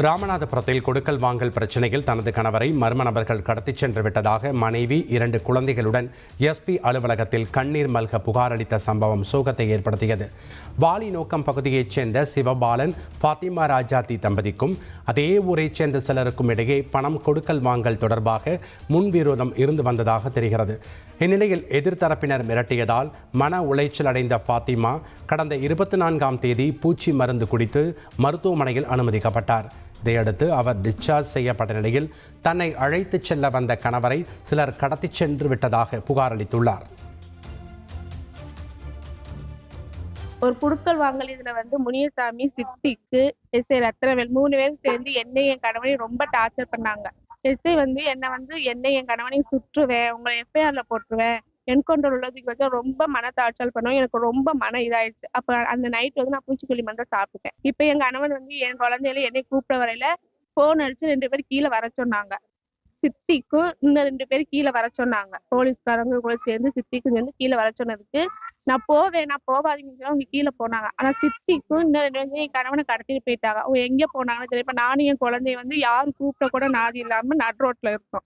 ராமநாதபுரத்தில் கொடுக்கல் வாங்கல் பிரச்சினையில் தனது கணவரை மர்ம நபர்கள் கடத்திச் சென்று விட்டதாக மனைவி 2 குழந்தைகளுடன் எஸ்பி அலுவலகத்தில் கண்ணீர் மல்க புகார் அளித்த சம்பவம் சோகத்தை ஏற்படுத்தியது. வாலிநோக்கம் பகுதியைச் சேர்ந்த சிவபாலன், ஃபாத்திமா ராஜாத்தி தம்பதிக்கும் அதே ஊரைச் சேர்ந்த சிலருக்கும் இடையே பணம் கொடுக்கல் வாங்கல் தொடர்பாக முன்விரோதம் இருந்து வந்ததாக தெரிகிறது. இந்நிலையில் எதிர்த்தரப்பினர் மிரட்டியதால் மன உளைச்சல் அடைந்த ஃபாத்திமா கடந்த 24ஆம் தேதி பூச்சி மருந்து குடித்து மருத்துவமனையில் அனுமதிக்கப்பட்டார். இதையடுத்து அவர் டிஸ்சார்ஜ் செய்யப்பட்ட நிலையில் தன்னை அழைத்துச் செல்ல வந்த கணவரை சிலர் கடத்திச் சென்று விட்டதாக புகார் அளித்துள்ளார். ஒரு குடுக்கல் வாங்கல் இதுல முனியசாமி, சித்திக்கு, எஸ்ஐ ரத்னவேல் 3 பேரும் சேர்ந்து என்னை என் கணவனையும் ரொம்ப டார்ச்சர் பண்ணாங்க. எஸ்ஐ என்னை என் கணவனையும் சுற்றுவேன், உங்களை எஃப்ஐஆர்ல போட்டுருவேன், என்கவுண்டர் உள்ளதுக்கு ரொம்ப மன டார்ச்சர் பண்ணுவோம். எனக்கு ரொம்ப மன இதாயிடுச்சு. அப்ப அந்த நைட் நான் பூச்சிக்கொல்லி மருந்து சாப்பிட்டேன். இப்ப என் கணவன் என் குழந்தையில என்னை கூப்பிட வரையில போன் அடிச்சு 2 பேர் கீழே வர சொன்னாங்க. சித்திக்கும் இன்னும் 2 பேர் கீழே வர சொன்னாங்க. போலீஸ்காரங்க கூட சேர்ந்து சித்திக்கும் சேர்ந்து கீழே வர சொன்னதுக்கு நான் போவாதீங்கன்னு அவங்க கீழே போனாங்க. ஆனா சித்திக்கும் இன்னும் 2 பேரும் என் கணவனை கடத்திட்டு போயிட்டாங்க. அவங்க எங்க போனாங்கன்னு தெரியல. இப்ப நானும் என் குழந்தைய யாரும் கூப்பிட்ட கூட நாதி இல்லாம நடு ரோட்ல இருக்கோம்.